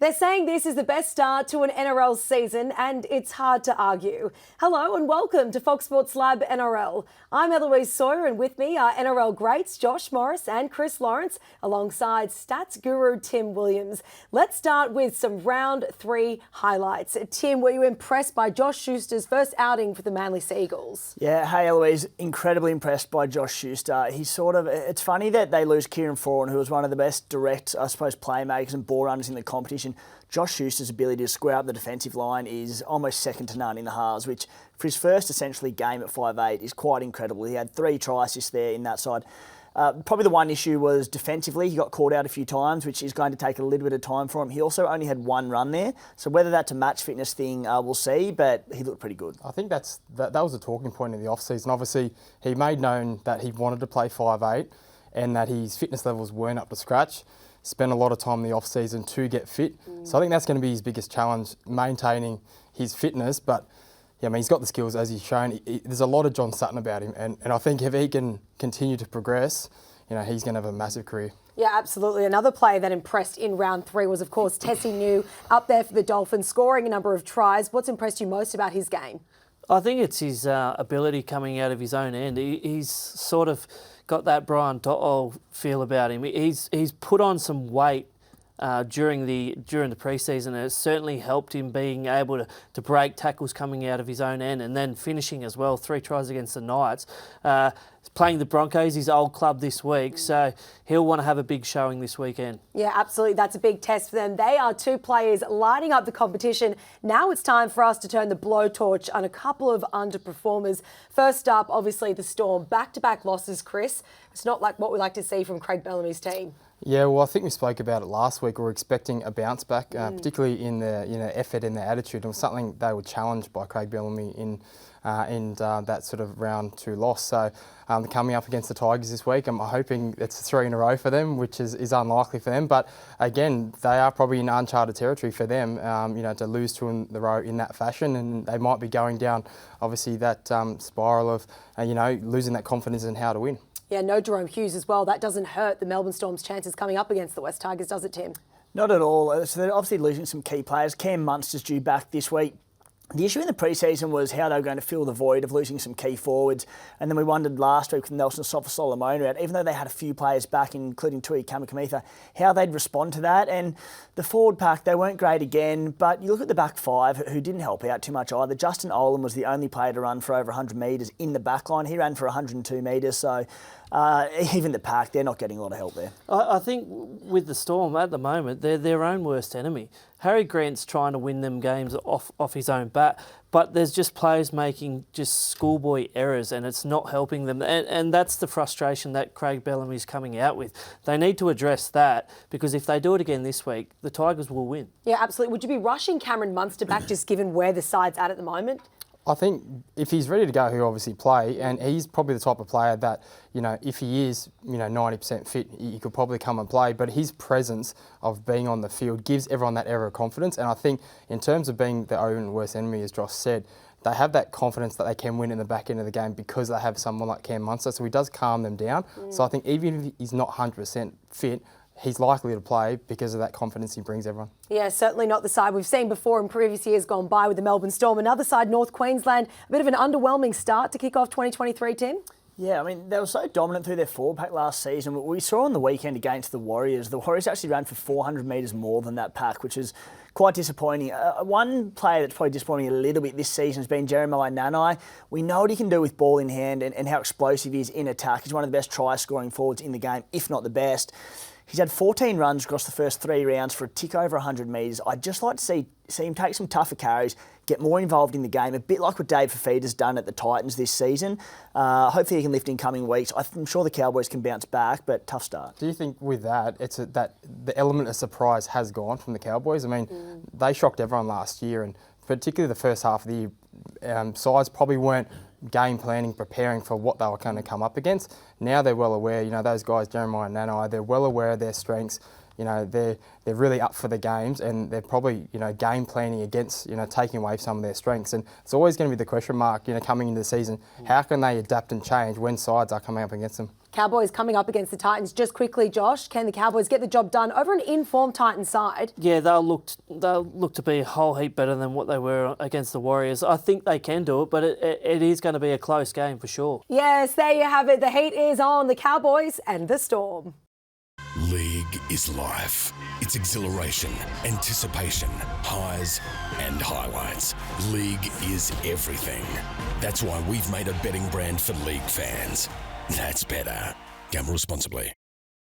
They're saying this is the best start to an NRL season, and it's hard to argue. Hello and welcome to Fox Sports Lab NRL. I'm Eloise Sohier, and with me are NRL greats Josh Morris and Chris Lawrence, alongside stats guru Tim Williams. Let's start with some round 3 highlights. Tim, were you impressed by Josh Schuster's first outing for the Manly Seagulls? Yeah, hey Eloise, incredibly impressed by Josh Schuster. It's funny that they lose Kieran Foran, who was one of the best direct, I suppose, playmakers and ball runners in the competition. Josh Schuster's ability to square up the defensive line is almost second to none in the halves, which for his first essentially game at 5'8" is quite incredible. He had 3 try assists there in that side. Probably the one issue was defensively. He got caught out a few times, which is going to take a little bit of time for him. He also only had 1 run there. So whether that's a match fitness thing, we'll see, but he looked pretty good. I think that was a talking point in the off-season. Obviously, he made known that he wanted to play 5'8" and that his fitness levels weren't up to scratch. Spent a lot of time in the off-season to get fit. So I think that's going to be his biggest challenge, maintaining his fitness. But yeah, I mean, he's got the skills, as he's shown. There's a lot of John Sutton about him. And I think if he can continue to progress, he's going to have a massive career. Yeah, absolutely. Another player that impressed in round 3 was, of course, Tesi New, up there for the Dolphins, scoring a number of tries. What's impressed you most about his game? I think it's his ability coming out of his own end. He's sort of got that Brian Dottall feel about him. He's put on some weight during the pre-season, and it's certainly helped him being able to break tackles coming out of his own end and then finishing as well. 3 tries against the Knights. Playing the Broncos, his old club this week, so he'll want to have a big showing this weekend. Yeah, absolutely. That's a big test for them. They are 2 players lighting up the competition. Now it's time for us to turn the blowtorch on a couple of underperformers. First up, obviously, the Storm. Back-to-back losses, Chris. It's not like what we like to see from Craig Bellamy's team. Yeah, well, I think we spoke about it last week. We were expecting a bounce back, particularly in the effort and the attitude. It was something they were challenged by Craig Bellamy in that sort of round 2 loss. So coming up against the Tigers this week, I'm hoping it's 3 in a row for them, which is unlikely for them. But again, they are probably in uncharted territory for them, to lose 2 in the row in that fashion, and they might be going down, obviously, that spiral of, losing that confidence in how to win. Yeah, no Jerome Hughes as well. That doesn't hurt the Melbourne Storm's chances coming up against the West Tigers, does it, Tim? Not at all. So they're obviously losing some key players. Cam Munster's due back this week. The issue in the pre-season was how they were going to fill the void of losing some key forwards. And then we wondered last week with Nelson Sofa-Solomona out, even though they had a few players back, including Tui Kamikamica, how they'd respond to that. And the forward pack, they weren't great again. But you look at the back 5, who didn't help out too much either. Justin Olam was the only player to run for over 100 metres in the back line. He ran for 102 metres. So even the pack, they're not getting a lot of help there. I think with the Storm at the moment, they're their own worst enemy. Harry Grant's trying to win them games off his own bat, but there's just players making just schoolboy errors and it's not helping them. And that's the frustration that Craig Bellamy's coming out with. They need to address that, because if they do it again this week, the Tigers will win. Yeah, absolutely. Would you be rushing Cameron Munster back just given where the side's at the moment? I think if he's ready to go, he'll obviously play, and he's probably the type of player that, if he is, 90% fit, he could probably come and play, but his presence of being on the field gives everyone that air of confidence, and I think in terms of being their own worst enemy, as Josh said, they have that confidence that they can win in the back end of the game because they have someone like Cam Munster, so he does calm them down. So I think even if he's not 100% fit, he's likely to play because of that confidence he brings everyone. Yeah, certainly not the side we've seen before in previous years gone by with the Melbourne Storm. Another side, North Queensland, a bit of an underwhelming start to kick off 2023, Tim. Yeah, I mean, they were so dominant through their forward pack last season. What we saw on the weekend against the Warriors, the Warriors actually ran for 400 metres more than that pack, which is quite disappointing. One player that's probably disappointing a little bit this season has been Jeremiah Nanai. We know what he can do with ball in hand and how explosive he is in attack. He's one of the best try-scoring forwards in the game, if not the best. He's had 14 runs across the first 3 rounds for a tick over 100 metres. I'd just like to see him take some tougher carries, get more involved in the game, a bit like what Dave Fafita's done at the Titans this season. Hopefully he can lift in coming weeks. I'm sure the Cowboys can bounce back, but tough start. Do you think with that, that the element of surprise has gone from the Cowboys? I mean, they shocked everyone last year, and particularly the first half of the year, sides probably weren't game planning, preparing for what they were going to come up against. Now they're well aware, those guys, Jeremiah and Nanai, they're well aware of their strengths. They're really up for the games, and they're probably, game planning against, taking away some of their strengths. And it's always going to be the question mark, coming into the season, how can they adapt and change when sides are coming up against them? Cowboys coming up against the Titans. Just quickly, Josh, can the Cowboys get the job done over an in-form Titans side? Yeah, they'll look to be a whole heap better than what they were against the Warriors. I think they can do it, but it is going to be a close game for sure. Yes, there you have it. The heat is on the Cowboys and the Storm. League is life. It's exhilaration, anticipation, highs and highlights. League is everything. That's why we've made a betting brand for league fans. That's better. Gamble responsibly.